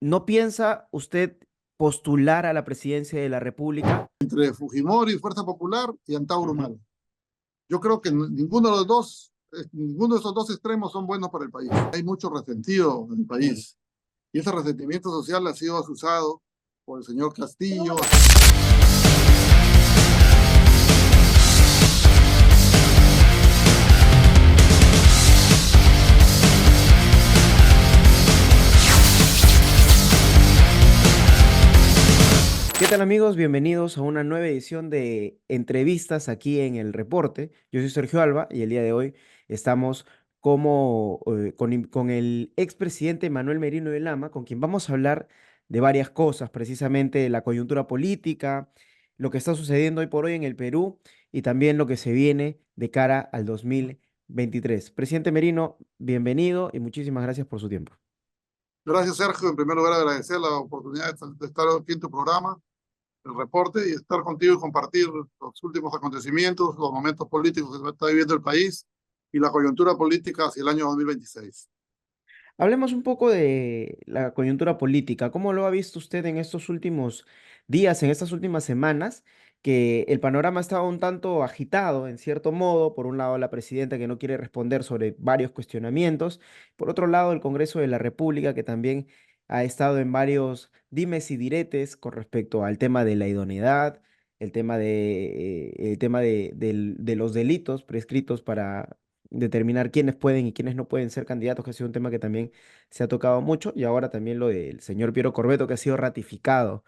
¿No piensa usted postular a la presidencia de la República? Entre Fujimori, Fuerza Popular y Antauro Humala. Yo creo que ninguno de los dos, ninguno de esos dos extremos son buenos para el país. Hay mucho resentido en el país y ese resentimiento social ha sido asusado por el señor Castillo. ¿Qué tal amigos? Bienvenidos a una nueva edición de entrevistas aquí en El Reporte. Yo soy Sergio Alba y el día de hoy estamos con el expresidente Manuel Merino de Lama, con quien vamos a hablar de varias cosas, precisamente la coyuntura política, lo que está sucediendo hoy por hoy en el Perú y también lo que se viene de cara al 2023. Presidente Merino, bienvenido y muchísimas gracias por su tiempo. Gracias, Sergio. En primer lugar, agradecer la oportunidad de estar aquí en tu programa, el reporte, y estar contigo y compartir los últimos acontecimientos, los momentos políticos que está viviendo el país y la coyuntura política hacia el año 2026. Hablemos un poco de la coyuntura política. ¿Cómo lo ha visto usted en estos últimos días, en estas últimas semanas, que el panorama estaba un tanto agitado, en cierto modo? Por un lado, la presidenta que no quiere responder sobre varios cuestionamientos. Por otro lado, el Congreso de la República que también ha estado en varios dimes y diretes con respecto al tema de la idoneidad, el tema de los delitos prescritos para determinar quiénes pueden y quiénes no pueden ser candidatos, que ha sido un tema que también se ha tocado mucho, y ahora también lo del señor Piero Corbeto, que ha sido ratificado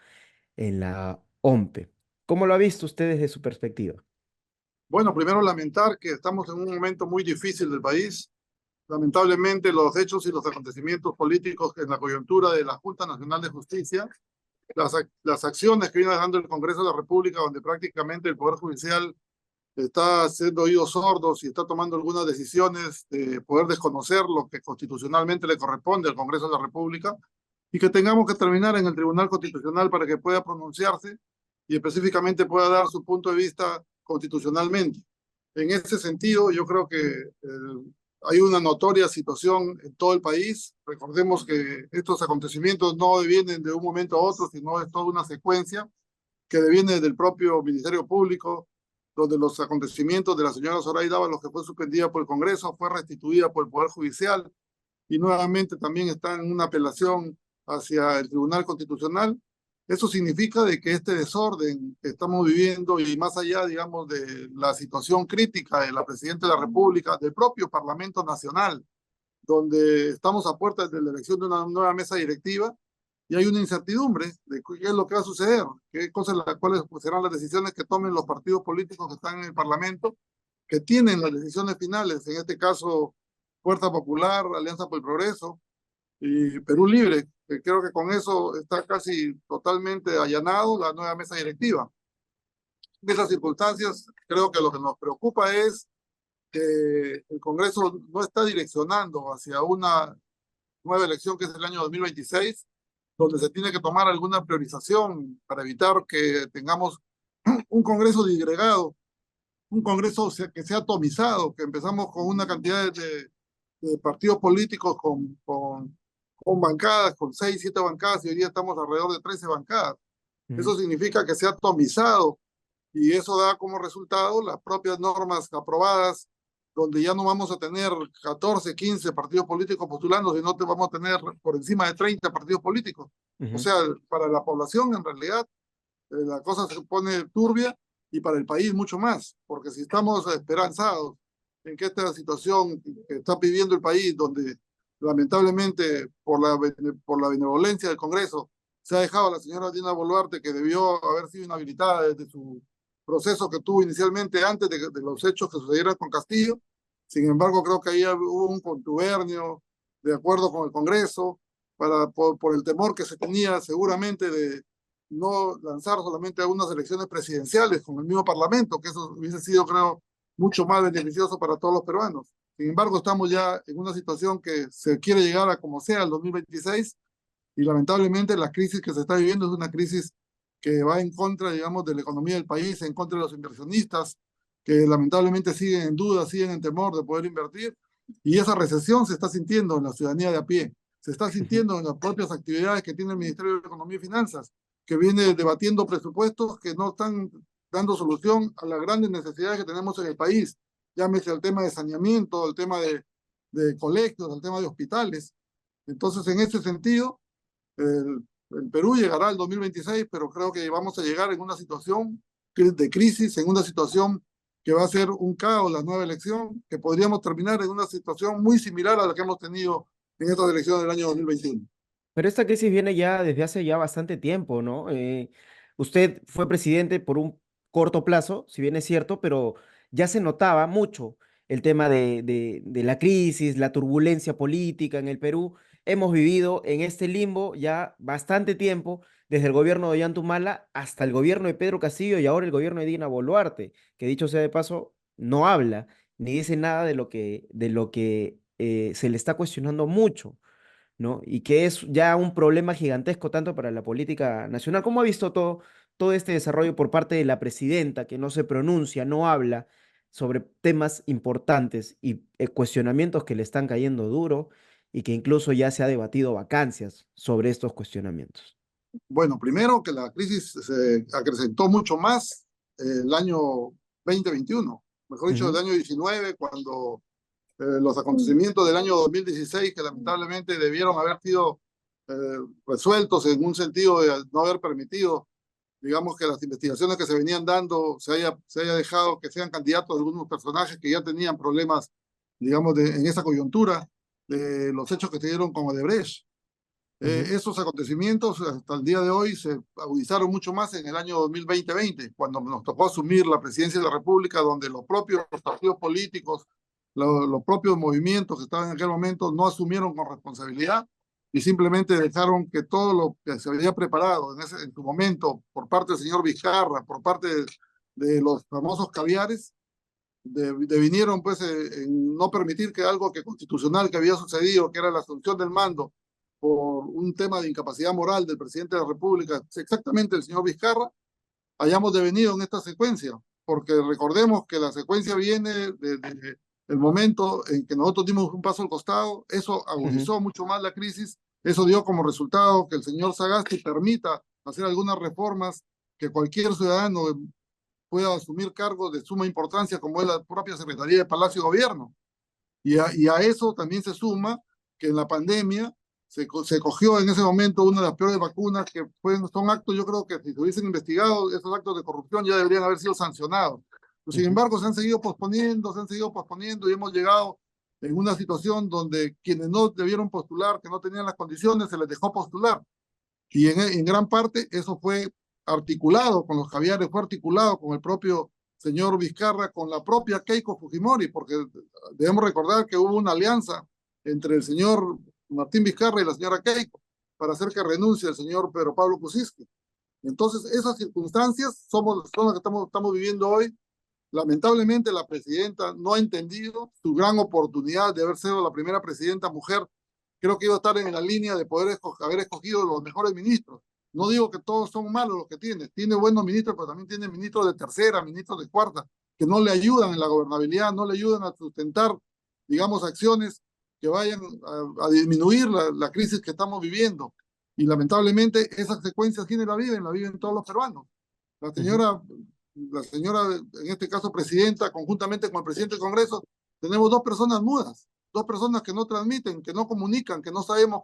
en la OMPE. ¿Cómo lo ha visto usted desde su perspectiva? Bueno, primero lamentar que estamos en un momento muy difícil del país. Lamentablemente, los hechos y los acontecimientos políticos en la coyuntura de la Junta Nacional de Justicia, las acciones que viene dejando el Congreso de la República, donde prácticamente el Poder Judicial está haciendo oídos sordos y está tomando algunas decisiones de poder desconocer lo que constitucionalmente le corresponde al Congreso de la República, y que tengamos que terminar en el Tribunal Constitucional para que pueda pronunciarse y específicamente pueda dar su punto de vista constitucionalmente. En ese sentido, yo creo que hay una notoria situación en todo el país. Recordemos que estos acontecimientos no vienen de un momento a otro, sino es toda una secuencia que deviene del propio Ministerio Público, donde los acontecimientos de la señora Zoraida Ábalos, que fue suspendida por el Congreso, fue restituida por el Poder Judicial y nuevamente también está en una apelación hacia el Tribunal Constitucional. Eso significa de que este desorden que estamos viviendo, y más allá, digamos, de la situación crítica de la Presidenta de la República, del propio Parlamento Nacional, donde estamos a puertas de la elección de una nueva mesa directiva, y hay una incertidumbre de qué es lo que va a suceder, qué cosas, cuáles serán las decisiones que tomen los partidos políticos que están en el Parlamento, que tienen las decisiones finales, en este caso Fuerza Popular, Alianza por el Progreso y Perú Libre, que creo que con eso está casi totalmente allanado la nueva mesa directiva. En esas circunstancias, creo que lo que nos preocupa es que el Congreso no está direccionando hacia una nueva elección que es el año 2026, donde se tiene que tomar alguna priorización para evitar que tengamos un Congreso disgregado, un Congreso que sea atomizado, que empezamos con una cantidad de partidos políticos con bancadas, con 6, 7 bancadas, y hoy día estamos alrededor de 13 bancadas. Ujú. Eso significa que sea atomizado, y eso da como resultado las propias normas aprobadas, donde ya no vamos a tener 14, 15 partidos políticos postulando, sino que vamos a tener por encima de 30 partidos políticos. O Ujú. sea, para la población en realidad la cosa se pone turbia, y para el país mucho más, porque si estamos esperanzados en que esta situación que está viviendo el país, donde lamentablemente por la benevolencia del Congreso se ha dejado a la señora Dina Boluarte, que debió haber sido inhabilitada desde su proceso que tuvo inicialmente antes de los hechos que sucedieron con Castillo. Sin embargo, creo que ahí hubo un contubernio de acuerdo con el Congreso por el temor que se tenía seguramente de no lanzar solamente a unas elecciones presidenciales con el mismo Parlamento, que eso hubiese sido, creo, mucho más beneficioso para todos los peruanos. Sin embargo, estamos ya en una situación que se quiere llegar a como sea el 2026, y lamentablemente la crisis que se está viviendo es una crisis que va en contra, digamos, de la economía del país, en contra de los inversionistas, que lamentablemente siguen en duda, siguen en temor de poder invertir, y esa recesión se está sintiendo en la ciudadanía de a pie. se está Ujú. sintiendo en las propias actividades que tiene el Ministerio de Economía y Finanzas, que viene debatiendo presupuestos que no están dando solución a las grandes necesidades que tenemos en el país. Llámese el tema de saneamiento, el tema de colegios, el tema de hospitales. Entonces, en ese sentido, el Perú llegará al 2026, pero creo que vamos a llegar en una situación de crisis, en una situación que va a ser un caos la nueva elección, que podríamos terminar en una situación muy similar a la que hemos tenido en estas elecciones del año 2021. Pero esta crisis viene ya desde hace ya bastante tiempo, ¿no? Usted fue presidente por un corto plazo, si bien es cierto, pero ya se notaba mucho el tema de la crisis, la turbulencia política en el Perú. Hemos vivido en este limbo ya bastante tiempo, desde el gobierno de Ollantumala hasta el gobierno de Pedro Castillo y ahora el gobierno de Dina Boluarte, que dicho sea de paso, no habla ni dice nada de lo que se le está cuestionando mucho, ¿no? Y que es ya un problema gigantesco tanto para la política nacional. ¿Cómo ha visto todo este desarrollo por parte de la presidenta, que no se pronuncia, no habla sobre temas importantes y cuestionamientos que le están cayendo duro y que incluso ya se ha debatido vacancias sobre estos cuestionamientos? Bueno, primero que la crisis se acrecentó mucho más el año 2021, mejor dicho, el Ujú, año 19, cuando los acontecimientos del año 2016, que lamentablemente debieron haber sido eh, resueltos en un sentido de no haber permitido, digamos, que las investigaciones que se venían dando se haya dejado que sean candidatos algunos personajes que ya tenían problemas, digamos, en esa coyuntura de los hechos que se dieron con Odebrecht. ujú, Esos acontecimientos hasta el día de hoy se agudizaron mucho más en el año 2020, cuando nos tocó asumir la presidencia de la República, donde los propios partidos políticos, los propios movimientos que estaban en aquel momento no asumieron con responsabilidad y simplemente dejaron que todo lo que se había preparado en su momento por parte del señor Vizcarra, por parte de los famosos caviares, devinieron pues en no permitir que algo que constitucional que había sucedido, que era la asunción del mando por un tema de incapacidad moral del presidente de la República, exactamente el señor Vizcarra, hayamos devenido en esta secuencia, porque recordemos que la secuencia viene desde el momento en que nosotros dimos un paso al costado, eso ujú, agudizó mucho más la crisis, eso dio como resultado que el señor Sagasti permita hacer algunas reformas que cualquier ciudadano pueda asumir cargos de suma importancia como es la propia Secretaría de Palacio de Gobierno. Y a eso también se suma que en la pandemia se cogió en ese momento una de las peores vacunas que son actos, yo creo que si se hubiesen investigado, esos actos de corrupción ya deberían haber sido sancionados. Pero, sin ujú, embargo, se han seguido posponiendo y hemos llegado en una situación donde quienes no debieron postular, que no tenían las condiciones, se les dejó postular. Y en gran parte eso fue articulado con los caviares, fue articulado con el propio señor Vizcarra, con la propia Keiko Fujimori, porque debemos recordar que hubo una alianza entre el señor Martín Vizcarra y la señora Keiko para hacer que renuncie el señor Pedro Pablo Kuczynski. Entonces, esas circunstancias son las que estamos viviendo hoy. Lamentablemente, la presidenta no ha entendido su gran oportunidad de haber sido la primera presidenta mujer. Creo que iba a estar en la línea de poder haber escogido los mejores ministros. No digo que todos son malos los que tiene buenos ministros, pero también tiene ministros de tercera, ministros de cuarta, que no le ayudan en la gobernabilidad, no le ayudan a sustentar, digamos, acciones que vayan a disminuir la crisis que estamos viviendo. Y lamentablemente esas secuencias, ¿quiénes la viven todos los peruanos. La ujú. señora, la señora, en este caso presidenta, conjuntamente con el presidente del Congreso, tenemos dos personas mudas, dos personas que no transmiten, que no comunican, que no sabemos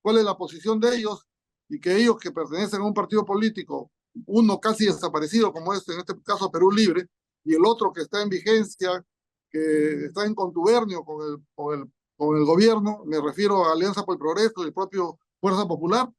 cuál es la posición de ellos y que ellos que pertenecen a un partido político, uno casi desaparecido como en este caso Perú Libre, y el otro que está en vigencia, que está en contubernio con el gobierno, me refiero a Alianza por el Progreso y el propio Fuerza Popular,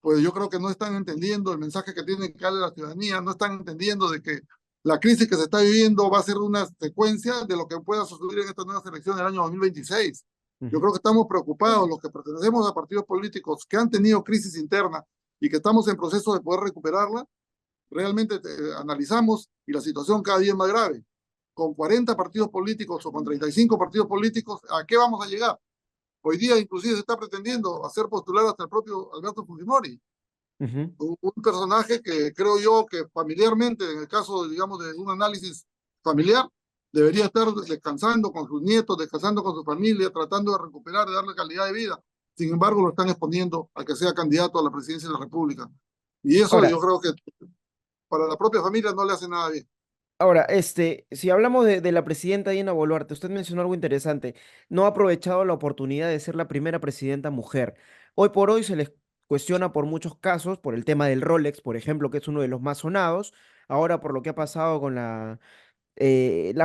pues yo creo que no están entendiendo el mensaje que tienen que darle a la ciudadanía, no están entendiendo de que la crisis que se está viviendo va a ser una secuencia de lo que pueda suceder en esta nueva selección del año 2026. Yo Ujú. creo que estamos preocupados, los que pertenecemos a partidos políticos que han tenido crisis interna y que estamos en proceso de poder recuperarla, realmente analizamos y la situación cada día es más grave. Con 40 partidos políticos o con 35 partidos políticos, ¿a qué vamos a llegar? Hoy día inclusive se está pretendiendo hacer postular hasta el propio Alberto Fujimori, Ujú. un personaje que creo yo que familiarmente, en el caso, digamos, de un análisis familiar, debería estar descansando con sus nietos, descansando con su familia, tratando de recuperar, de darle calidad de vida. sin embargo lo están exponiendo a que sea candidato a la presidencia de la República. Y eso Ahora, yo creo que para la propia familia no le hace nada bien. ahora, si hablamos de la presidenta Dina Boluarte, usted mencionó algo interesante. No ha aprovechado la oportunidad de ser la primera presidenta mujer. Hoy por hoy se les cuestiona por muchos casos, por el tema del Rolex, por ejemplo, que es uno de los más sonados. Ahora por lo que ha pasado con la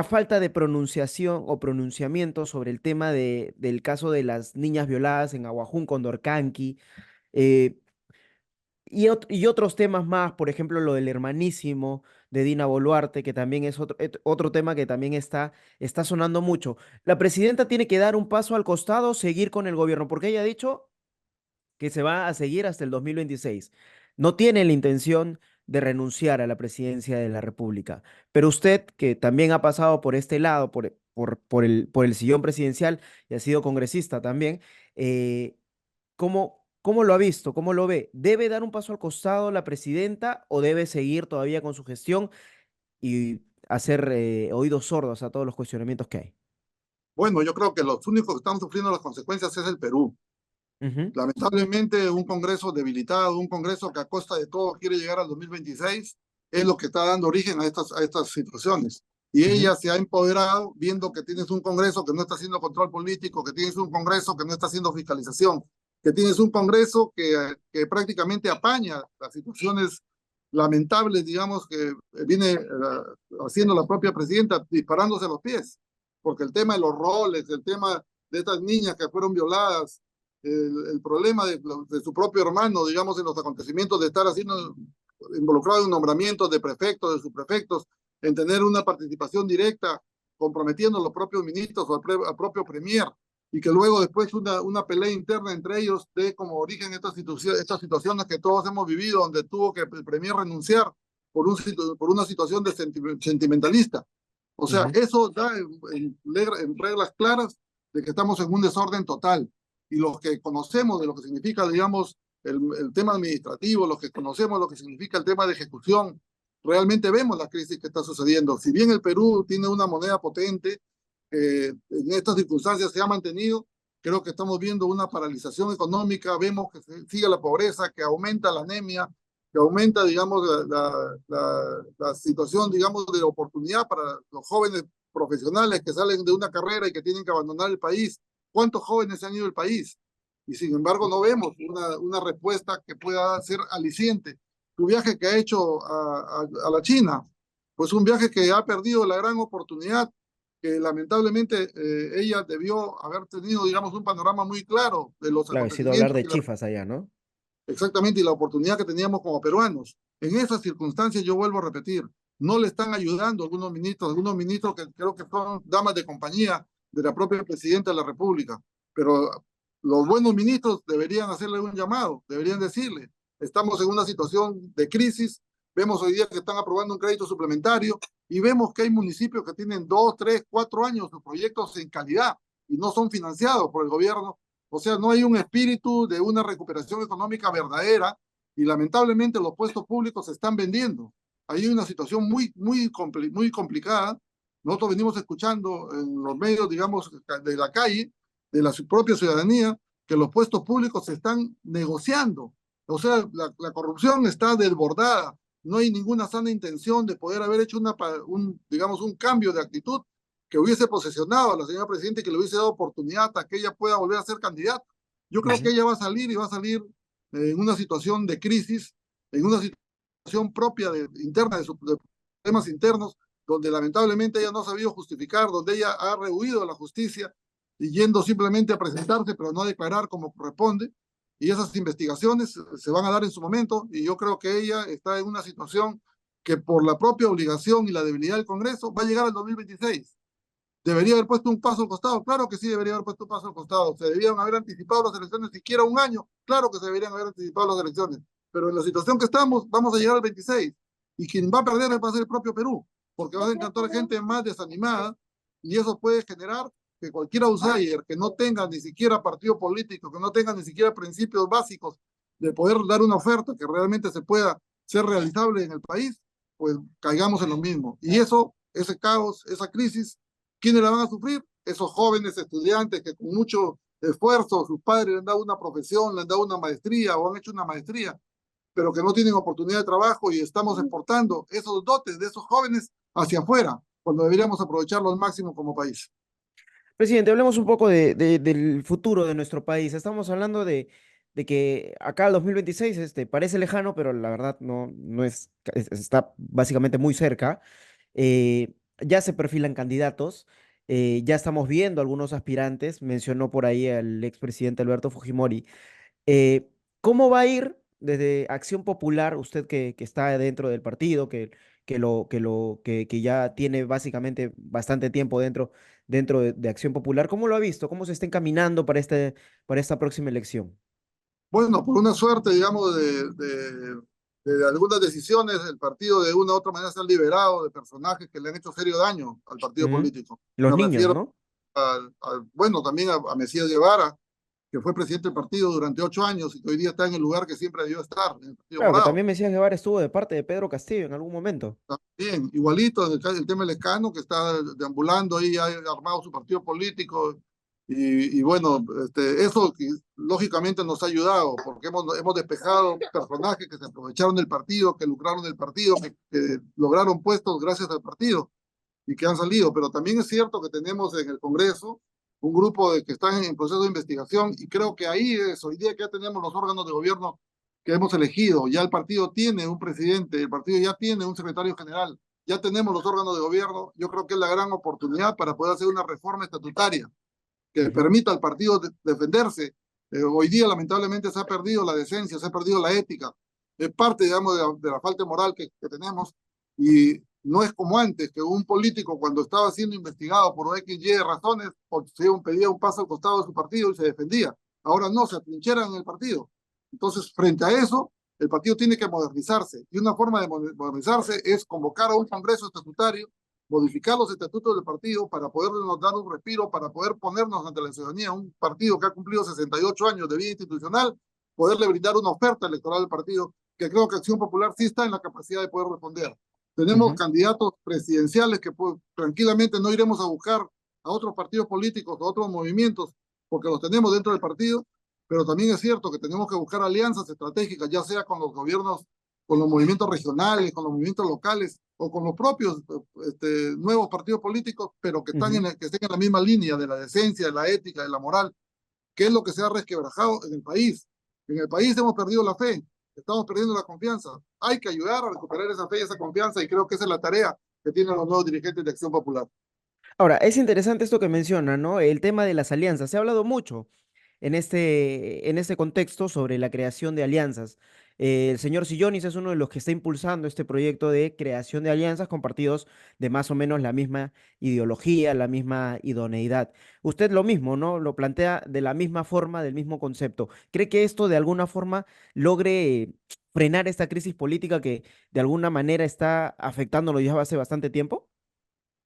falta de pronunciación o pronunciamiento sobre el tema del caso de las niñas violadas en Aguajún, Condorcanqui. eh, y otros temas más, por ejemplo, lo del hermanísimo de Dina Boluarte, que también es otro tema que también está sonando mucho. La presidenta tiene que dar un paso al costado, seguir con el gobierno, porque ella ha dicho que se va a seguir hasta el 2026. No tiene la intención de renunciar a la presidencia de la República. Pero usted, que también ha pasado por este lado, por el sillón presidencial y ha sido congresista también, eh, ¿cómo lo ha visto? ¿Cómo lo ve? ¿Debe dar un paso al costado la presidenta o debe seguir todavía con su gestión y hacer oídos sordos a todos los cuestionamientos que hay? Bueno, yo creo que los únicos que están sufriendo las consecuencias es el Perú. Ujú, Lamentablemente, un Congreso debilitado, un Congreso que a costa de todo quiere llegar al 2026, es lo que está dando origen a estas situaciones. Y ujú, ella se ha empoderado viendo que tienes un Congreso que no está haciendo control político, que tienes un Congreso que no está haciendo fiscalización, que tienes un Congreso que prácticamente apaña las situaciones lamentables, digamos, que viene haciendo la propia presidenta, disparándose a los pies. Porque el tema de los roles, el tema de estas niñas que fueron violadas, el problema de su propio hermano, digamos, en los acontecimientos de estar haciendo, involucrado en nombramientos de prefectos, de subprefectos, en tener una participación directa, comprometiendo a los propios ministros o al propio premier, y que luego después una pelea interna entre ellos dé como origen estas situaciones que todos hemos vivido, donde tuvo que el premier renunciar por una situación de sentimentalista. O sea, ujú. eso da en reglas claras de que estamos en un desorden total y los que conocemos de lo que significa, digamos, el tema administrativo, los que conocemos lo que significa el tema de ejecución, realmente vemos la crisis que está sucediendo. Si bien el Perú tiene una moneda potente, en estas circunstancias se ha mantenido, creo que estamos viendo una paralización económica, vemos que sigue la pobreza, que aumenta la anemia, que aumenta, digamos, la situación, digamos, de oportunidad para los jóvenes profesionales que salen de una carrera y que tienen que abandonar el país. ¿Cuántos jóvenes se han ido del país? Y sin embargo no vemos una respuesta que pueda ser aliciente. Tu viaje que ha hecho a la China, pues un viaje que ha perdido la gran oportunidad, que lamentablemente ella debió haber tenido, digamos, un panorama muy claro de los Claro, he sido hablar acontecimientos de y chifas allá, ¿no? exactamente y la oportunidad que teníamos como peruanos. En esas circunstancias, yo vuelvo a repetir, no le están ayudando algunos ministros que creo que son damas de compañía de la propia presidenta de la República, pero los buenos ministros deberían hacerle un llamado, deberían decirle, estamos en una situación de crisis, vemos hoy día que están aprobando un crédito suplementario y vemos que hay municipios que tienen 2, 3, 4 años de proyectos en calidad y no son financiados por el gobierno. O sea, no hay un espíritu de una recuperación económica verdadera y lamentablemente los puestos públicos se están vendiendo. Ahí hay una situación muy complicada. Nosotros venimos escuchando en los medios, digamos, de la calle, de la propia ciudadanía, que los puestos públicos se están negociando. O sea, la corrupción está desbordada. No hay ninguna sana intención de poder haber hecho digamos, un cambio de actitud que hubiese posesionado a la señora presidenta y que le hubiese dado oportunidad a que ella pueda volver a ser candidata. Yo creo que Ujú. ella va a salir y va a salir en una situación de crisis, en una situación propia interna de temas internos, donde lamentablemente ella no ha sabido justificar, donde ella ha rehuido a la justicia y yendo simplemente a presentarse, pero no a declarar como corresponde. Y esas investigaciones se van a dar en su momento y yo creo que ella está en una situación que por la propia obligación y la debilidad del Congreso va a llegar al 2026. ¿Debería haber puesto un paso al costado? Claro que sí, debería haber puesto un paso al costado. ¿Se debían haber anticipado las elecciones siquiera un año? Claro que se deberían haber anticipado las elecciones. Pero en la situación que estamos, vamos a llegar al 26. Y quien va a perder va a ser el propio Perú, porque va a encantar gente más desanimada y eso puede generar que cualquier outsider que no tenga ni siquiera partido político, que no tenga ni siquiera principios básicos de poder dar una oferta que realmente se pueda ser realizable en el país, pues caigamos en lo mismo. Y eso, ese caos, esa crisis, ¿quiénes la van a sufrir? Esos jóvenes estudiantes que con mucho esfuerzo, sus padres le han dado una profesión, le han dado una maestría o han hecho una maestría, pero que no tienen oportunidad de trabajo y estamos exportando esos dotes de esos jóvenes hacia afuera, cuando deberíamos aprovecharlo al máximo como país. Presidente, hablemos un poco del futuro de nuestro país. Estamos hablando de que acá el 2026 parece lejano, pero la verdad no es, está básicamente muy cerca. Ya se perfilan candidatos, ya estamos viendo algunos aspirantes, mencionó por ahí al expresidente Alberto Fujimori. Eh, ¿Cómo va a ir desde Acción Popular, usted que está dentro del partido, que ya tiene básicamente bastante tiempo dentro de Acción Popular? ¿Cómo lo ha visto? ¿Cómo se está encaminando para esta próxima elección? Bueno, por una suerte, digamos, de algunas decisiones, el partido de una u otra manera se ha liberado de personajes que le han hecho serio daño al partido Ujú. político. Los Me niños, refiero ¿no? bueno, también a Mesías Guevara, que fue presidente del partido durante 8 años y que hoy día está en el lugar que siempre debió estar, en el Partido Claro, que Morado. también Mesías Guevara estuvo de parte de Pedro Castillo en algún momento. Bien, igualito en el tema del Lescano, que está deambulando ahí, ha armado su partido político. Y bueno, eso lógicamente nos ha ayudado, porque hemos despejado personajes que se aprovecharon del partido, que lucraron del partido, que lograron puestos gracias al partido y que han salido. Pero también es cierto que tenemos en el Congreso un grupo que están en proceso de investigación y creo que ahí es, hoy día que ya tenemos los órganos de gobierno que hemos elegido, ya el partido tiene un presidente, el partido ya tiene un secretario general, ya tenemos los órganos de gobierno, yo creo que es la gran oportunidad para poder hacer una reforma estatutaria que Ujú, permita al partido defenderse. Hoy día lamentablemente se ha perdido la decencia, se ha perdido la ética, es parte, digamos, de la falta de moral que tenemos y no es como antes, que un político cuando estaba siendo investigado por X, Y razones, pedía un paso al costado de su partido y se defendía. Ahora no, se atrincheran en el partido. Entonces, frente a eso, el partido tiene que modernizarse y una forma de modernizarse es convocar a un congreso estatutario, modificar los estatutos del partido para podernos dar un respiro, para poder ponernos ante la ciudadanía, un partido que ha cumplido 68 años de vida institucional, poderle brindar una oferta electoral al partido, que creo que Acción Popular sí está en la capacidad de poder responder. Tenemos ujú. candidatos presidenciales que pues, tranquilamente no iremos a buscar a otros partidos políticos, a otros movimientos, porque los tenemos dentro del partido, pero también es cierto que tenemos que buscar alianzas estratégicas, ya sea con los gobiernos, con los movimientos regionales, con los movimientos locales o con los propios nuevos partidos políticos, pero Ujú. que estén en la misma línea de la decencia, de la ética, de la moral, que es lo que se ha resquebrajado en el país. En el país hemos perdido la fe, estamos perdiendo la confianza. Hay que ayudar a recuperar esa fe y esa confianza y creo que esa es la tarea que tienen los nuevos dirigentes de Acción Popular. Ahora, es interesante esto que menciona, ¿no? El tema de las alianzas. Se ha hablado mucho en este contexto sobre la creación de alianzas. El señor Sillonis es uno de los que está impulsando este proyecto de creación de alianzas con partidos de más o menos la misma ideología, la misma idoneidad. Usted lo mismo, ¿no? Lo plantea de la misma forma, del mismo concepto. ¿Cree que esto de alguna forma logre frenar esta crisis política que de alguna manera está afectándolo ya hace bastante tiempo?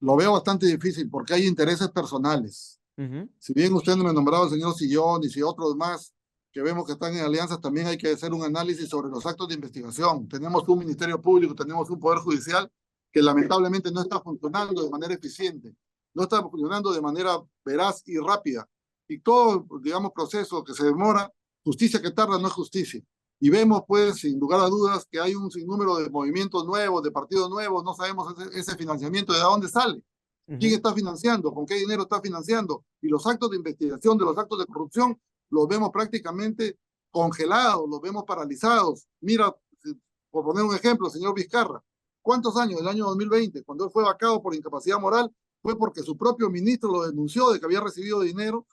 Lo veo bastante difícil porque hay intereses personales. Ujú, Si bien usted no me nombraba al señor Sillón y si otros más que vemos que están en alianzas, también hay que hacer un análisis sobre los actos de investigación. Tenemos un Ministerio Público, tenemos un Poder Judicial que lamentablemente no está funcionando de manera eficiente, no está funcionando de manera veraz y rápida. Y todo, digamos, proceso que se demora, justicia que tarda no es justicia. Y vemos, pues, sin lugar a dudas, que hay un sinnúmero de movimientos nuevos, de partidos nuevos, no sabemos ese financiamiento de dónde sale. ¿Quién ujú. está financiando? ¿Con qué dinero está financiando? Y los actos de investigación de los actos de corrupción los vemos prácticamente congelados, los vemos paralizados. Mira, por poner un ejemplo, señor Vizcarra, ¿cuántos años? El año 2020, cuando él fue vacado por incapacidad moral, fue porque su propio ministro lo denunció de que había recibido dinero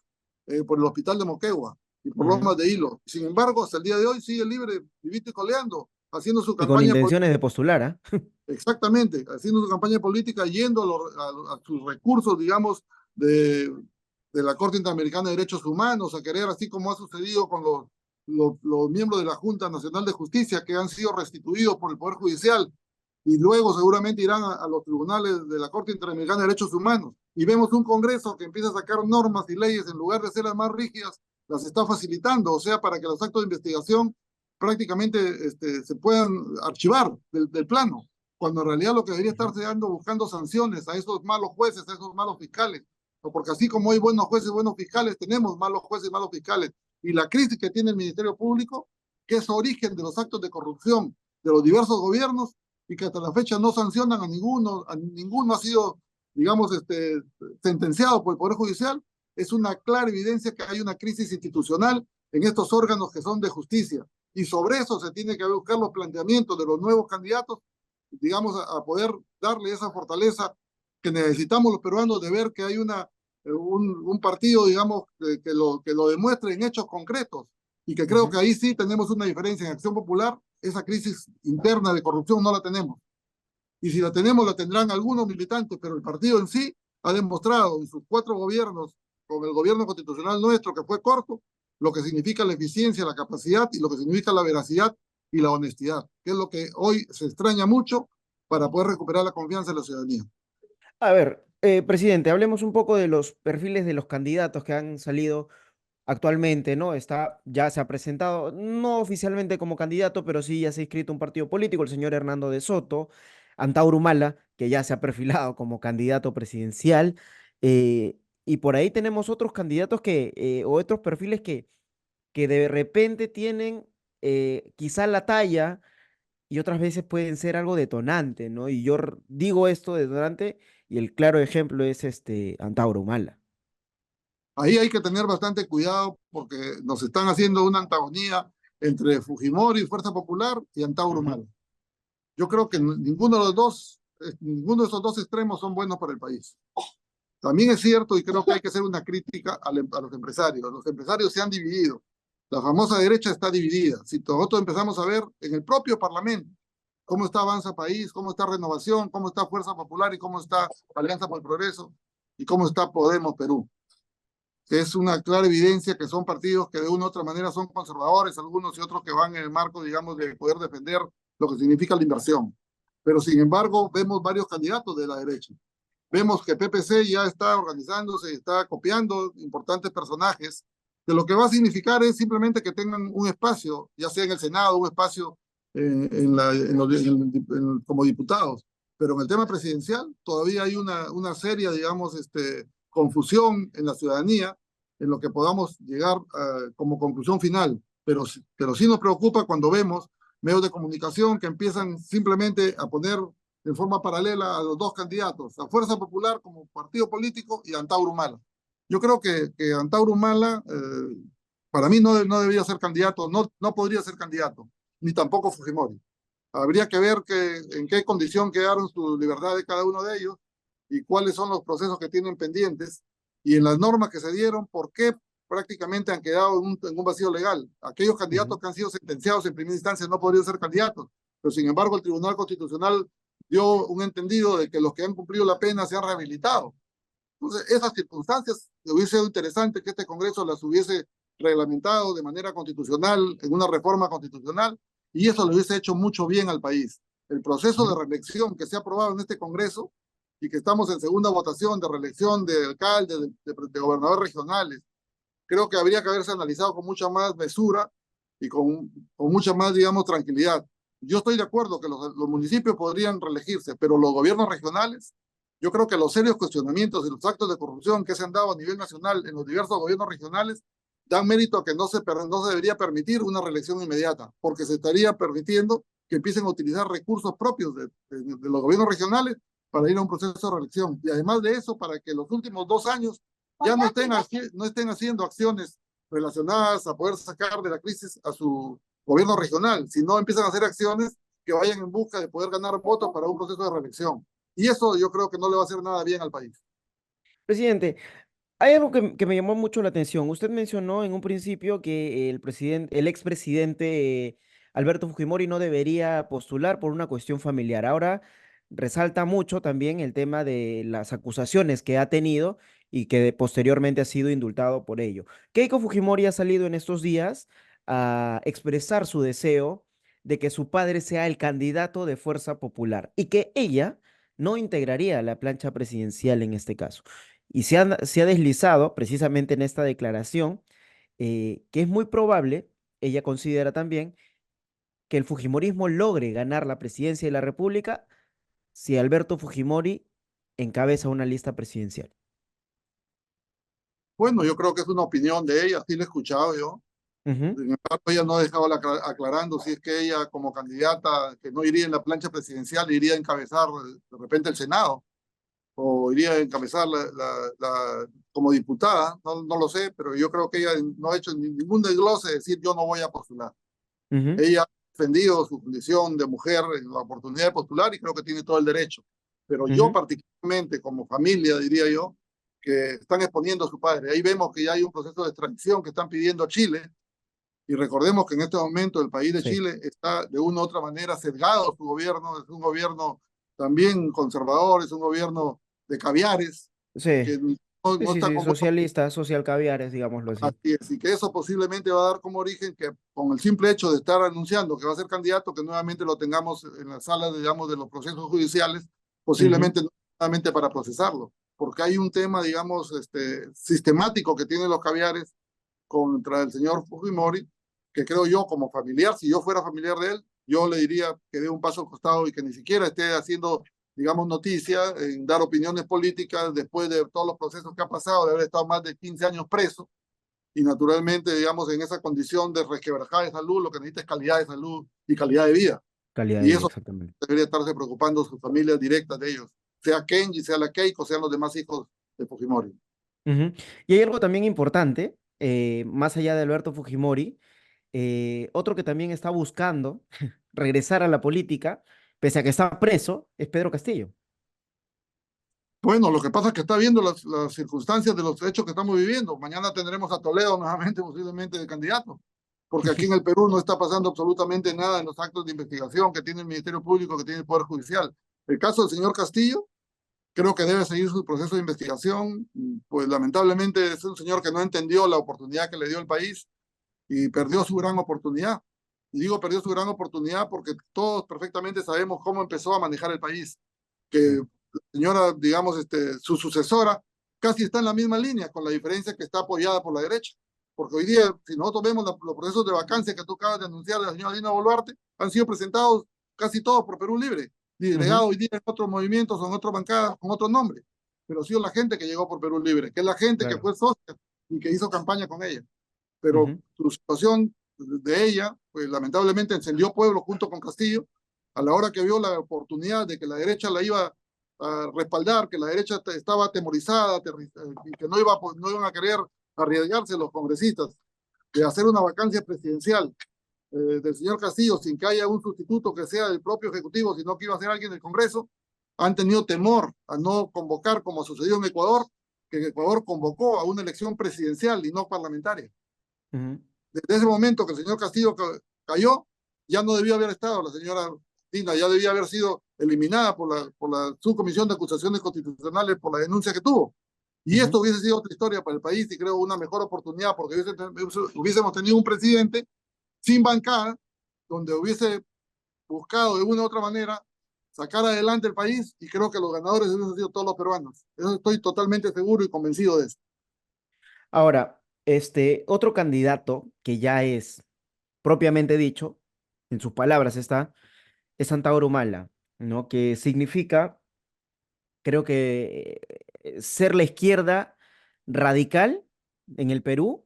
por el hospital de Moquegua y por Ujú. Lomas de Hilo. Sin embargo, hasta el día de hoy sigue libre, vivito y coleando, haciendo su Y con campaña intenciones política. de postular, ¿ah? Exactamente, haciendo su campaña política, yendo a sus recursos, digamos, de, de la Corte Interamericana de Derechos Humanos, a querer, así como ha sucedido con los miembros de la Junta Nacional de Justicia que han sido restituidos por el Poder Judicial y luego seguramente irán a los tribunales de la Corte Interamericana de Derechos Humanos. Y vemos un Congreso que empieza a sacar normas y leyes, en lugar de hacerlas más rígidas, las está facilitando, o sea, para que los actos de investigación prácticamente se puedan archivar del plano cuando en realidad lo que debería Ujú. estarse dando buscando sanciones a esos malos jueces, a esos malos fiscales, porque así como hay buenos jueces y buenos fiscales, tenemos malos jueces y malos fiscales. Y la crisis que tiene el Ministerio Público, que es origen de los actos de corrupción de los diversos gobiernos y que hasta la fecha no sancionan a ninguno ha sido, digamos, sentenciado por el Poder Judicial, es una clara evidencia que hay una crisis institucional en estos órganos que son de justicia. Y sobre eso se tiene que buscar los planteamientos de los nuevos candidatos, digamos, a poder darle esa fortaleza que necesitamos los peruanos de ver que hay un partido, digamos, que lo demuestre en hechos concretos. Y que creo que Ujú. ahí sí tenemos una diferencia. En Acción Popular, esa crisis interna de corrupción no la tenemos. Y si la tenemos, la tendrán algunos militantes, pero el partido en sí ha demostrado en sus 4 gobiernos, con el gobierno constitucional nuestro, que fue corto, lo que significa la eficiencia, la capacidad y lo que significa la veracidad y la honestidad, que es lo que hoy se extraña mucho para poder recuperar la confianza de la ciudadanía. A ver, presidente, hablemos un poco de los perfiles de los candidatos que han salido actualmente, ¿no? Ya se ha presentado, no oficialmente como candidato, pero sí ya se ha inscrito un partido político, el señor Hernando de Soto, Antauro Humala, que ya se ha perfilado como candidato presidencial, y por ahí tenemos otros candidatos o otros perfiles que de repente tienen quizá la talla y otras veces pueden ser algo detonante, ¿no? Y digo esto detonante y el claro ejemplo es este Antauro Humala. Ahí hay que tener bastante cuidado porque nos están haciendo una antagonía entre Fujimori, Fuerza Popular, y Antauro Ujú, Humala. Yo creo que ninguno de esos dos extremos son buenos para el país. También es cierto, y creo que hay que hacer una crítica a los empresarios. Los empresarios se han dividido. La famosa derecha está dividida. Si nosotros empezamos a ver en el propio Parlamento cómo está Avanza País, cómo está Renovación, cómo está Fuerza Popular y cómo está Alianza por el Progreso y cómo está Podemos Perú, que es una clara evidencia que son partidos que de una u otra manera son conservadores, algunos y otros que van en el marco, digamos, de poder defender lo que significa la inversión. Pero sin embargo, vemos varios candidatos de la derecha. Vemos que PPC ya está organizándose y está copiando importantes personajes, que lo que va a significar es simplemente que tengan un espacio, ya sea en el Senado, un espacio como diputados. Pero en el tema presidencial todavía hay una seria, digamos, confusión en la ciudadanía en lo que podamos llegar como conclusión final. Pero sí nos preocupa cuando vemos medios de comunicación que empiezan simplemente a poner en forma paralela a los dos candidatos, a Fuerza Popular como partido político y a Antauro Humala. Yo creo que Antauro Humala, para mí no debería ser candidato, no podría ser candidato, ni tampoco Fujimori. Habría que ver en qué condición quedaron su libertad de cada uno de ellos y cuáles son los procesos que tienen pendientes y en las normas que se dieron, por qué prácticamente han quedado en un vacío legal. Aquellos candidatos ujú. que han sido sentenciados en primera instancia no podrían ser candidatos, pero sin embargo el Tribunal Constitucional dio un entendido de que los que han cumplido la pena se han rehabilitado. Entonces, esas circunstancias, hubiese sido interesante que este Congreso las hubiese reglamentado de manera constitucional, en una reforma constitucional, y eso le hubiese hecho mucho bien al país. El proceso de Ujú. reelección que se ha aprobado en este Congreso y que estamos en segunda votación de reelección de alcaldes, de gobernadores regionales, creo que habría que haberse analizado con mucha más mesura y con mucha más, digamos, tranquilidad. Yo estoy de acuerdo que los municipios podrían reelegirse, pero los gobiernos regionales, yo creo que los serios cuestionamientos y los actos de corrupción que se han dado a nivel nacional en los diversos gobiernos regionales dan mérito a que no se debería permitir una reelección inmediata, porque se estaría permitiendo que empiecen a utilizar recursos propios de los gobiernos regionales para ir a un proceso de reelección. Y además de eso, para que los últimos 2 años ya no estén haciendo acciones relacionadas a poder sacar de la crisis a su gobierno regional, sino empiezan a hacer acciones que vayan en busca de poder ganar votos para un proceso de reelección. Y eso yo creo que no le va a hacer nada bien al país. Presidente, hay algo que me llamó mucho la atención. Usted mencionó en un principio que el expresidente Alberto Fujimori no debería postular por una cuestión familiar. Ahora resalta mucho también el tema de las acusaciones que ha tenido y que posteriormente ha sido indultado por ello. Keiko Fujimori ha salido en estos días a expresar su deseo de que su padre sea el candidato de Fuerza Popular y que ella no integraría la plancha presidencial en este caso. Y se ha deslizado precisamente en esta declaración que es muy probable, ella considera también, que el Fujimorismo logre ganar la presidencia de la República si Alberto Fujimori encabeza una lista presidencial. Bueno, yo creo que es una opinión de ella, sí la he escuchado yo. Ujú. Sin embargo, ella no ha dejado aclarando si es que ella como candidata que no iría en la plancha presidencial, iría a encabezar de repente el Senado o iría a encabezar como diputada, no lo sé, pero yo creo que ella no ha hecho ningún desglose de decir yo no voy a postular. Ujú. Ella ha defendido su condición de mujer en la oportunidad de postular y creo que tiene todo el derecho. Pero yo Ujú. particularmente como familia, diría yo, que están exponiendo a su padre. Ahí vemos que ya hay un proceso de extradición que están pidiendo a Chile y recordemos que en este momento el país de Sí, Chile está de una u otra manera sesgado su gobierno, es un gobierno también conservador, es un gobierno de caviares, sí, que sí, no sí, está sí, con buena. socialista, social caviares, digámoslo así. Así es, y que eso posiblemente va a dar como origen que con el simple hecho de estar anunciando que va a ser candidato, que nuevamente lo tengamos en la sala, digamos, de los procesos judiciales, Ujú. posiblemente no nuevamente para procesarlo, porque hay un tema, digamos, sistemático que tienen los caviares contra el señor Fujimori, que creo yo como familiar, si yo fuera familiar de él, yo le diría que dé un paso al costado y que ni siquiera esté haciendo, digamos, noticia, en dar opiniones políticas después de todos los procesos que ha pasado, de haber estado más de 15 años preso y naturalmente, digamos, en esa condición de resquebrajada de salud, lo que necesita es calidad de salud y calidad de vida. Calidad de Y vida, eso exactamente. debería estarse preocupando sus familias directas de ellos, sea Kenji, sea la Keiko, sean los demás hijos de Fujimori. Ujú. Y hay algo también importante, más allá de Alberto Fujimori, otro que también está buscando regresar a la política, pese a que está preso, es Pedro Castillo. Bueno, lo que pasa es que está viendo las circunstancias de los hechos que estamos viviendo. Mañana tendremos a Toledo nuevamente posiblemente de candidato, porque aquí en el Perú no está pasando absolutamente nada en los actos de investigación que tiene el Ministerio Público, que tiene el Poder Judicial. El caso del señor Castillo creo que debe seguir su proceso de investigación, pues lamentablemente es un señor que no entendió la oportunidad que le dio el país y perdió su gran oportunidad. Y digo perdió su gran oportunidad porque todos perfectamente sabemos cómo empezó a manejar el país, Sí. que la señora, digamos, su sucesora casi está en la misma línea, con la diferencia que está apoyada por la derecha. Porque hoy día, si nosotros vemos los procesos de vacancia que tú acabas de anunciar de la señora Dina Boluarte, han sido presentados casi todos por Perú Libre, Ujú. disgregados hoy día en otros movimientos o en otras bancadas con otro nombre. Pero ha sido la gente que llegó por Perú Libre, que es la gente que Claro. fue socia y que hizo campaña con ella. Pero Ujú. su situación de ella, pues lamentablemente encendió pueblo junto con Castillo, a la hora que vio la oportunidad de que la derecha la iba a respaldar, que la derecha estaba atemorizada y que no iban a querer arriesgarse los congresistas de hacer una vacancia presidencial del señor Castillo sin que haya un sustituto que sea del propio Ejecutivo, sino que iba a ser alguien del Congreso, han tenido temor a no convocar, como sucedió en Ecuador, que en Ecuador convocó a una elección presidencial y no parlamentaria. Ujú. Desde ese momento que el señor Castillo cayó, ya no debió haber estado la señora Dina, ya debía haber sido eliminada por la subcomisión de acusaciones constitucionales por la denuncia que tuvo. Y Ujú. esto hubiese sido otra historia para el país y creo una mejor oportunidad porque hubiésemos tenido un presidente sin bancada, donde hubiese buscado de una u otra manera sacar adelante el país y creo que los ganadores hubiesen sido todos los peruanos. Eso estoy totalmente seguro y convencido de eso. Ahora, otro candidato que ya es propiamente dicho, en sus palabras está, es Antauro Humala, ¿no? Que significa, creo que, ser la izquierda radical en el Perú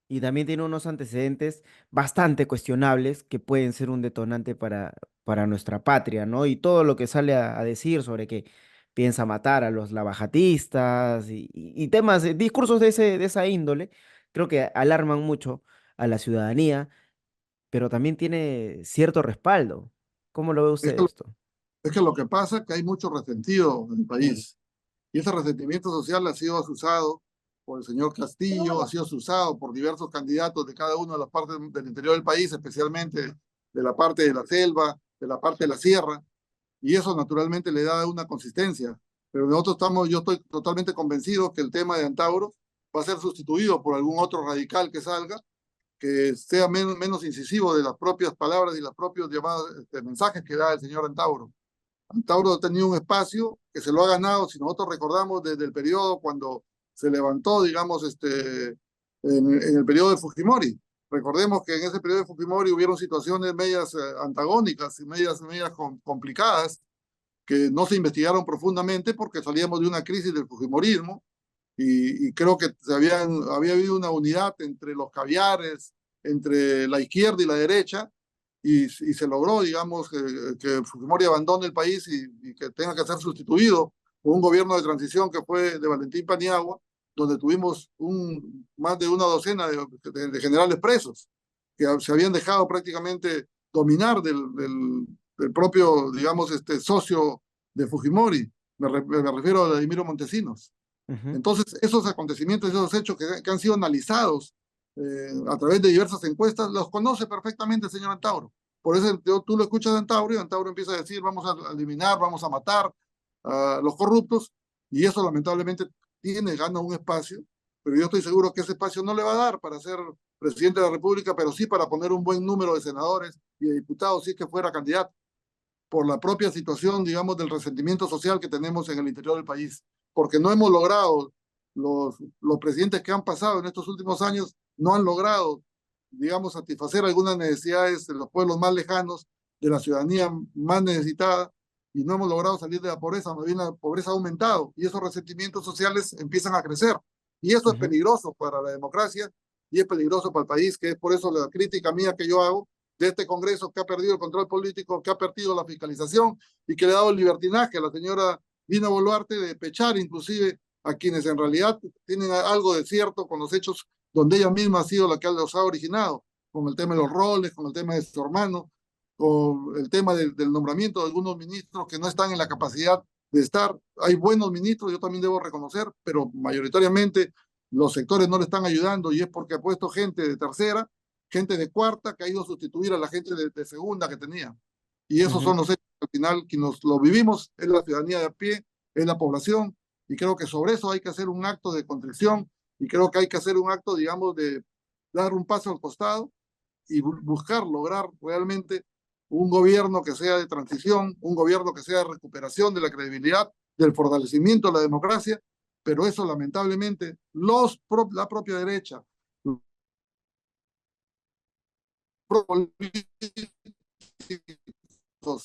y también tiene unos antecedentes bastante cuestionables que pueden ser un detonante para nuestra patria, ¿no? Y todo lo que sale a decir sobre que piensa matar a los lavajatistas y temas, discursos de esa índole, creo que alarman mucho a la ciudadanía, pero también tiene cierto respaldo. ¿Cómo lo ve Es usted que, esto? es que lo que pasa es que hay mucho resentido en el país. Y ese resentimiento social ha sido asusado por el señor Castillo, ha sido asusado por diversos candidatos de cada una de las partes del interior del país, especialmente de la parte de la selva, de la parte de la sierra, y eso naturalmente le da una consistencia. Pero yo estoy totalmente convencido que el tema de Antauro va a ser sustituido por algún otro radical que salga, que sea menos incisivo de las propias palabras y los propios llamados, mensajes que da el señor Antauro. Tauro ha tenido un espacio que se lo ha ganado, si nosotros recordamos desde el periodo cuando se levantó, digamos, en el periodo de Fujimori. Recordemos que en ese periodo de Fujimori hubieron situaciones medias antagónicas y medias complicadas que no se investigaron profundamente porque salíamos de una crisis del Fujimorismo y creo que había habido una unidad entre los caviares, entre la izquierda y la derecha, y se logró, digamos, que Fujimori abandone el país y que tenga que ser sustituido por un gobierno de transición que fue de Valentín Paniagua, donde tuvimos más de una docena de generales presos que se habían dejado prácticamente dominar del propio, digamos, socio de Fujimori. Me refiero a Vladimiro Montesinos. Ujú, Entonces, esos acontecimientos, esos hechos que han sido analizados a través de diversas encuestas, los conoce perfectamente el señor Antauro. Por eso tú lo escuchas de Antauro y Antauro empieza a decir, vamos a eliminar, vamos a matar a los corruptos, y eso lamentablemente gana un espacio, pero yo estoy seguro que ese espacio no le va a dar para ser presidente de la República, pero sí para poner un buen número de senadores y de diputados, si es que fuera candidato por la propia situación, digamos, del resentimiento social que tenemos en el interior del país, porque no hemos logrado, los presidentes que han pasado en estos últimos años no han logrado, digamos, satisfacer algunas necesidades de los pueblos más lejanos, de la ciudadanía más necesitada, y no hemos logrado salir de la pobreza, más bien la pobreza ha aumentado, y esos resentimientos sociales empiezan a crecer. Y eso es ujú. peligroso para la democracia y es peligroso para el país, que es por eso la crítica mía que yo hago de este Congreso que ha perdido el control político, que ha perdido la fiscalización y que le ha dado el libertinaje a la señora Dina Boluarte de pechar inclusive a quienes en realidad tienen algo de cierto con los hechos donde ella misma ha sido la que los ha originado, con el tema de los roles, con el tema de su hermano, con el tema del nombramiento de algunos ministros que no están en la capacidad de estar. Hay buenos ministros, yo también debo reconocer, pero mayoritariamente los sectores no le están ayudando y es porque ha puesto gente de tercera, gente de cuarta que ha ido a sustituir a la gente de segunda que tenía. Y esos Ujú. son los hechos al final que nos lo vivimos, es la ciudadanía de a pie, es la población, y creo que sobre eso hay que hacer un acto de contrición y creo que hay que hacer un acto, digamos, de dar un paso al costado y buscar lograr realmente un gobierno que sea de transición, un gobierno que sea de recuperación de la credibilidad, del fortalecimiento de la democracia, pero eso lamentablemente la propia derecha, los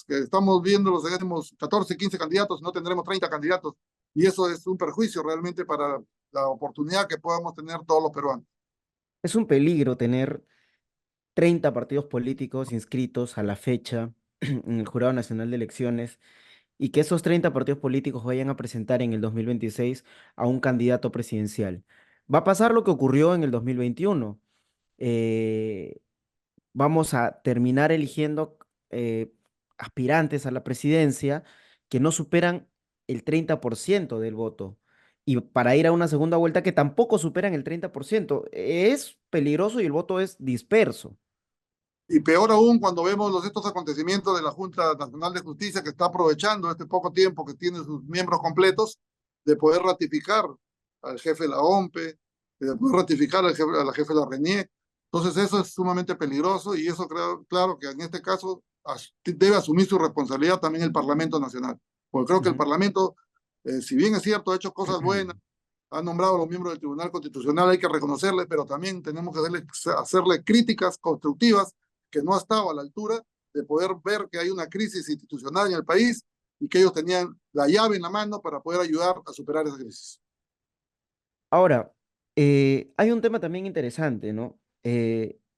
que estamos viendo, los tenemos 14, 15 candidatos, no tendremos 30 candidatos, y eso es un perjuicio realmente para la oportunidad que podamos tener todos los peruanos. Es un peligro tener 30 partidos políticos inscritos a la fecha en el Jurado Nacional de Elecciones y que esos 30 partidos políticos vayan a presentar en el 2026 a un candidato presidencial. Va a pasar lo que ocurrió en el 2021. Eh, Vamos a terminar eligiendo aspirantes a la presidencia que no superan el 30% del voto. Y para ir a una segunda vuelta que tampoco superan el 30%. Es peligroso y el voto es disperso. Y peor aún cuando vemos estos acontecimientos de la Junta Nacional de Justicia que está aprovechando este poco tiempo que tiene sus miembros completos de poder ratificar al jefe de la OMPE, de poder ratificar a la jefe de la RENIEC. Entonces eso es sumamente peligroso y eso creo, claro que en este caso debe asumir su responsabilidad también el Parlamento Nacional. Porque creo que el Ujú. Parlamento, si bien es cierto, ha hecho cosas buenas, ha nombrado a los miembros del Tribunal Constitucional, hay que reconocerle, pero también tenemos que hacerle críticas constructivas que no ha estado a la altura de poder ver que hay una crisis institucional en el país y que ellos tenían la llave en la mano para poder ayudar a superar esa crisis. Ahora, hay un tema también interesante, ¿no?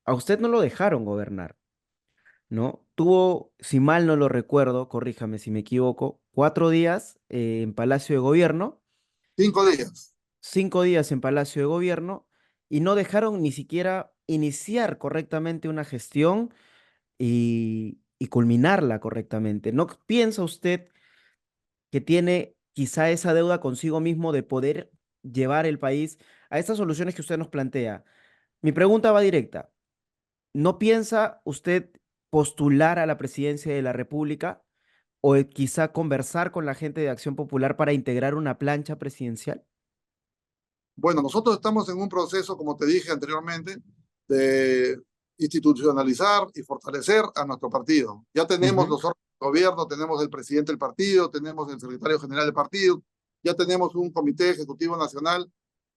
A usted no lo dejaron gobernar, ¿no? Tuvo, si mal no lo recuerdo, corríjame si me equivoco, 4 días en Palacio de Gobierno, 5 días. 5 días en Palacio de Gobierno y no dejaron ni siquiera iniciar correctamente una gestión y culminarla correctamente. ¿No piensa usted que tiene quizá esa deuda consigo mismo de poder llevar el país a estas soluciones que usted nos plantea? Mi pregunta va directa. ¿No piensa usted postular a la presidencia de la República o quizá conversar con la gente de Acción Popular para integrar una plancha presidencial? Bueno, nosotros estamos en un proceso, como te dije anteriormente, de institucionalizar y fortalecer a nuestro partido. Ya tenemos Ujú. los órganos de gobierno, tenemos el presidente del partido, tenemos el secretario general del partido, ya tenemos un comité ejecutivo nacional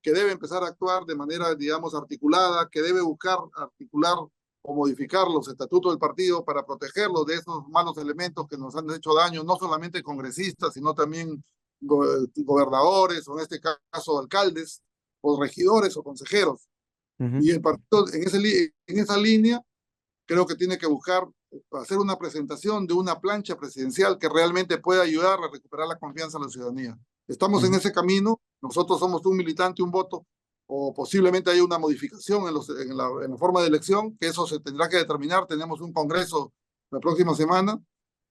que debe empezar a actuar de manera, digamos, articulada, que debe buscar articular o modificar los estatutos del partido para protegerlo de esos malos elementos que nos han hecho daño, no solamente congresistas, sino también gobernadores, o en este caso alcaldes, o regidores o consejeros. Ujú, Y el partido en esa línea creo que tiene que buscar hacer una presentación de una plancha presidencial que realmente pueda ayudar a recuperar la confianza de la ciudadanía. Estamos en ujú, ese camino, nosotros somos un militante, un voto, o posiblemente haya una modificación en la forma de elección, que eso se tendrá que determinar. Tenemos un congreso la próxima semana,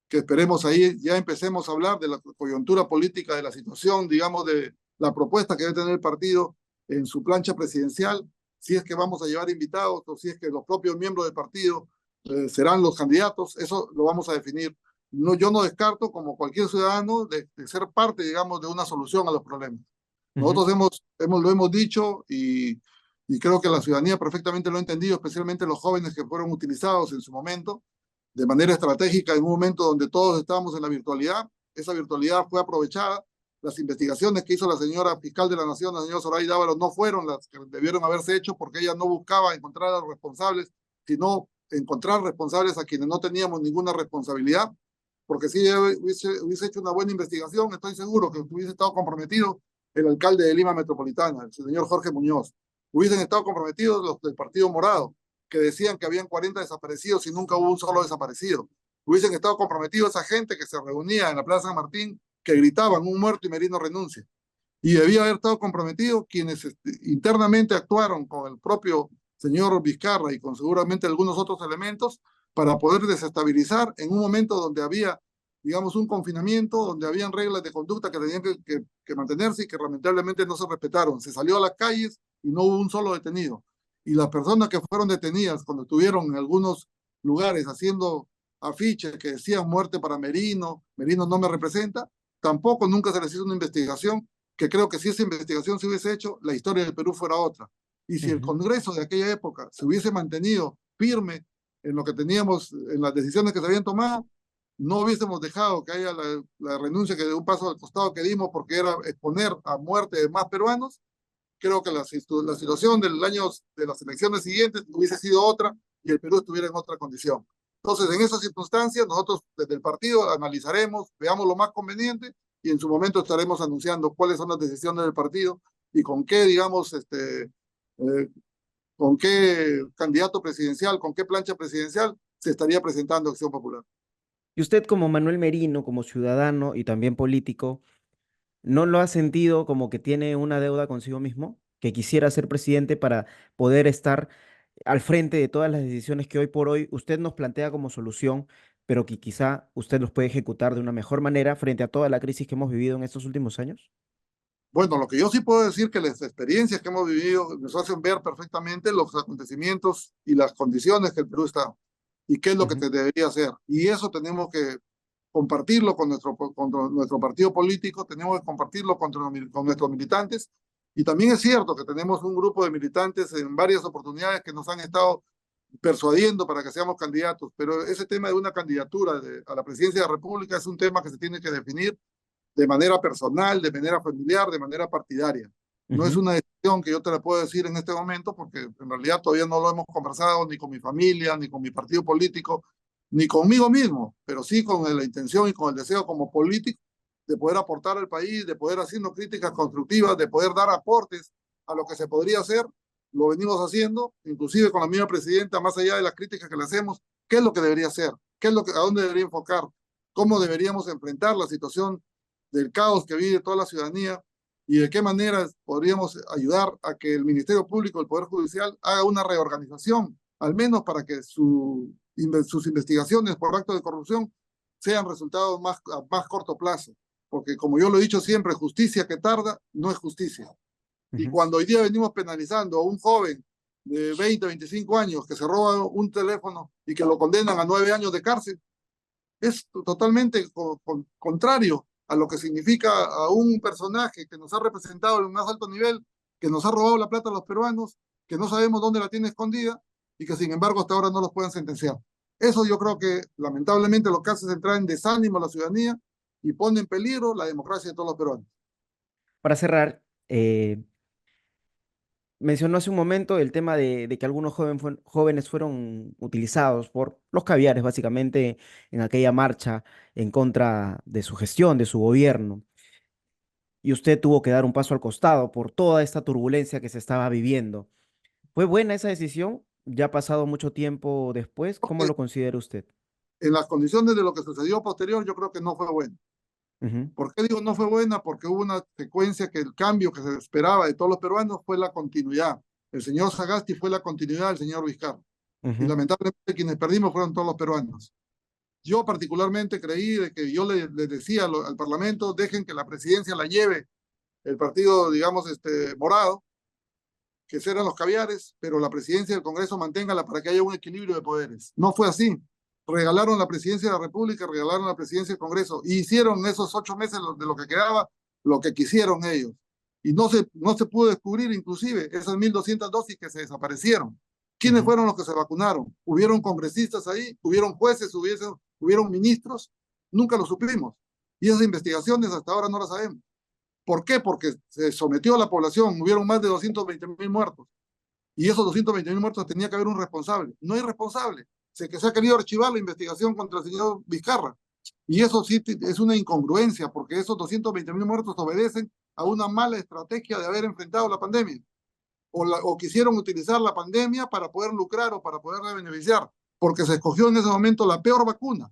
que esperemos ahí ya empecemos a hablar de la coyuntura política, de la situación, digamos, de la propuesta que debe tener el partido en su plancha presidencial, si es que vamos a llevar invitados o si es que los propios miembros del partido serán los candidatos, eso lo vamos a definir. No, yo no descarto, como cualquier ciudadano, de ser parte, digamos, de una solución a los problemas. ujú, Nosotros lo hemos dicho y creo que la ciudadanía perfectamente lo ha entendido, especialmente los jóvenes que fueron utilizados en su momento de manera estratégica en un momento donde todos estábamos en la virtualidad. Esa virtualidad fue aprovechada. Las investigaciones que hizo la señora fiscal de la Nación, la señora Soraya Dávalos, no fueron las que debieron haberse hecho porque ella no buscaba encontrar a los responsables, sino encontrar responsables a quienes no teníamos ninguna responsabilidad. Porque si ella hubiese hecho una buena investigación, estoy seguro que hubiese estado comprometido el alcalde de Lima Metropolitana, el señor Jorge Muñoz. Hubiesen estado comprometidos los del Partido Morado, que decían que habían 40 desaparecidos y nunca hubo un solo desaparecido. Hubiesen estado comprometidos esa gente que se reunía en la Plaza San Martín, que gritaban un muerto y Merino renuncia. Y debía haber estado comprometido quienes internamente actuaron con el propio señor Vizcarra y con seguramente algunos otros elementos para poder desestabilizar en un momento donde había, digamos, un confinamiento, donde habían reglas de conducta que tenían que mantenerse y que lamentablemente no se respetaron. Se salió a las calles y no hubo un solo detenido. Y las personas que fueron detenidas cuando estuvieron en algunos lugares haciendo afiches que decían muerte para Merino, Merino no me representa, tampoco nunca se les hizo una investigación, que creo que si esa investigación se hubiese hecho, la historia del Perú fuera otra. Y si el ujú, Congreso de aquella época se hubiese mantenido firme en lo que teníamos, en las decisiones que se habían tomado, no hubiésemos dejado que haya la renuncia que de un paso al costado que dimos porque era exponer a muerte de más peruanos. Creo que la situación del año de las elecciones siguientes hubiese sido otra y el Perú estuviera en otra condición. Entonces, en esas circunstancias, nosotros desde el partido analizaremos, veamos lo más conveniente y en su momento estaremos anunciando cuáles son las decisiones del partido y con qué, digamos, con qué candidato presidencial, con qué plancha presidencial se estaría presentando Acción Popular. Y usted como Manuel Merino, como ciudadano y también político, ¿no lo ha sentido como que tiene una deuda consigo mismo? Que quisiera ser presidente para poder estar al frente de todas las decisiones que hoy por hoy usted nos plantea como solución, pero que quizá usted los puede ejecutar de una mejor manera frente a toda la crisis que hemos vivido en estos últimos años. Bueno, lo que yo sí puedo decir que las experiencias que hemos vivido nos hacen ver perfectamente los acontecimientos y las condiciones que el Perú está y qué es lo que Ujú, te debería hacer. Y eso tenemos que compartirlo con nuestro partido político, tenemos que compartirlo con nuestros militantes. Y también es cierto que tenemos un grupo de militantes en varias oportunidades que nos han estado persuadiendo para que seamos candidatos, pero ese tema de una candidatura a la presidencia de la República es un tema que se tiene que definir de manera personal, de manera familiar, de manera partidaria. No es ujú, una decisión que yo te la puedo decir en este momento porque en realidad todavía no lo hemos conversado ni con mi familia, ni con mi partido político, ni conmigo mismo, pero sí con la intención y con el deseo como político de poder aportar al país, de poder hacernos críticas constructivas, de poder dar aportes a lo que se podría hacer. Lo venimos haciendo, inclusive con la misma presidenta, más allá de las críticas que le hacemos, qué es lo que debería hacer, a dónde debería enfocar, cómo deberíamos enfrentar la situación del caos que vive toda la ciudadanía y de qué manera podríamos ayudar a que el Ministerio Público, el Poder Judicial, haga una reorganización, al menos para que sus investigaciones por actos de corrupción sean resultados a más corto plazo. Porque como yo lo he dicho siempre, justicia que tarda no es justicia. Y ujú. cuando hoy día venimos penalizando a un joven de 20, 25 años que se roba un teléfono y que lo condenan a 9 años de cárcel, es totalmente contrario a lo que significa a un personaje que nos ha representado en un más alto nivel, que nos ha robado la plata a los peruanos, que no sabemos dónde la tiene escondida y que sin embargo hasta ahora no los pueden sentenciar. Eso yo creo que lamentablemente lo que hace es entrar en desánimo a la ciudadanía y pone en peligro la democracia de todos los peruanos. Para cerrar, mencionó hace un momento el tema de que algunos jóvenes fueron utilizados por los caviares, básicamente, en aquella marcha en contra de su gestión, de su gobierno. y usted tuvo que dar un paso al costado por toda esta turbulencia que se estaba viviendo. ¿Fue buena esa decisión? Ya ha pasado mucho tiempo después, ¿cómo lo considera usted? En las condiciones de lo que sucedió posterior, yo creo que no fue bueno. Ujú, ¿Por qué digo no fue buena? Porque hubo una secuencia que el cambio que se esperaba de todos los peruanos fue la continuidad. El señor Sagasti fue la continuidad del señor Vizcarra. Y ujú, lamentablemente quienes perdimos fueron todos los peruanos. Yo particularmente creí de que yo le decía al Parlamento, dejen que la presidencia la lleve el partido, digamos, morado, que eran los caviares, pero la presidencia del Congreso manténgala para que haya un equilibrio de poderes. No fue así. Regalaron la presidencia de la República, regalaron la presidencia del Congreso y hicieron esos 8 meses de lo que quedaba lo que quisieron ellos. Y no se pudo descubrir inclusive esas 1.200 dosis que se desaparecieron. ¿Quiénes ujú, fueron los que se vacunaron? ¿Hubieron congresistas ahí? ¿Hubieron jueces? ¿Hubieron ministros? Nunca lo supimos. Y esas investigaciones hasta ahora no las sabemos. ¿Por qué? Porque se sometió a la población, hubieron más de 220.000 muertos. Y esos 220.000 muertos tenía que haber un responsable. No hay responsable. Se ha querido archivar la investigación contra el señor Vizcarra. Y eso sí es una incongruencia, porque esos 220.000 muertos obedecen a una mala estrategia de haber enfrentado la pandemia. O quisieron utilizar la pandemia para poder lucrar o para poder beneficiar, porque se escogió en ese momento la peor vacuna.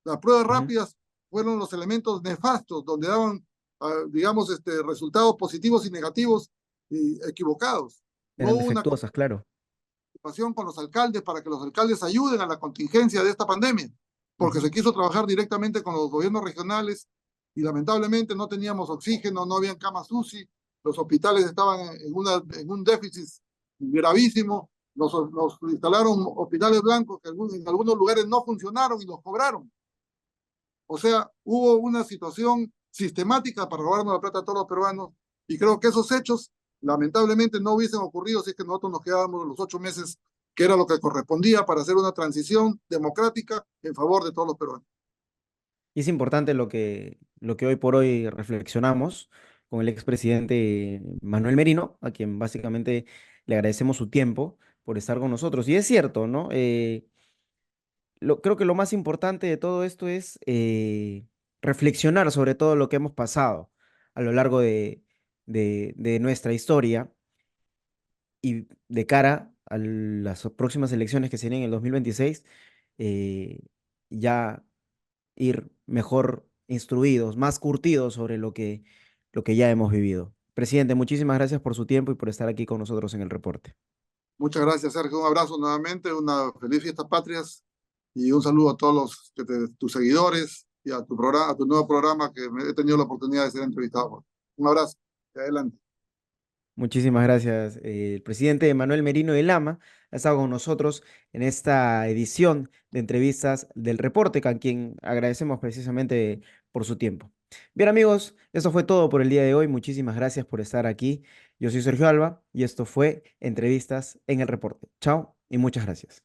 Las pruebas ujú. rápidas fueron los elementos nefastos, donde daban, digamos, resultados positivos y negativos y equivocados. No Eran hubo una defectuosas, claro. participación con los alcaldes para que los alcaldes ayuden a la contingencia de esta pandemia, porque Ujú. se quiso trabajar directamente con los gobiernos regionales y lamentablemente no teníamos oxígeno, no habían camas UCI, los hospitales estaban en un déficit gravísimo, nos instalaron hospitales blancos que en algunos lugares no funcionaron y los cobraron. O sea, hubo una situación sistemática para robarnos la plata a todos los peruanos y creo que esos hechos lamentablemente no hubiesen ocurrido si es que nosotros nos quedábamos los 8 meses que era lo que correspondía para hacer una transición democrática en favor de todos los peruanos. Y es importante lo que hoy por hoy reflexionamos con el expresidente Manuel Merino, a quien básicamente le agradecemos su tiempo por estar con nosotros. Y es cierto, ¿no? Creo que lo más importante de todo esto es reflexionar sobre todo lo que hemos pasado a lo largo de nuestra historia y de cara a las próximas elecciones que serían en el 2026, eh, ya ir mejor instruidos, más curtidos sobre lo que ya hemos vivido. Presidente, muchísimas gracias por su tiempo y por estar aquí con nosotros en el reporte. Muchas gracias, Sergio. Un abrazo nuevamente, una feliz fiesta patrias y un saludo a todos tus seguidores y a a tu nuevo programa que he tenido la oportunidad de ser entrevistado por. Un abrazo. Adelante. Muchísimas gracias. El presidente Manuel Merino de Lama ha estado con nosotros en esta edición de entrevistas del reporte, a quien agradecemos precisamente por su tiempo. Bien, amigos, eso fue todo por el día de hoy. Muchísimas gracias por estar aquí. Yo soy Sergio Alba y esto fue Entrevistas en el Reporte. Chao y muchas gracias.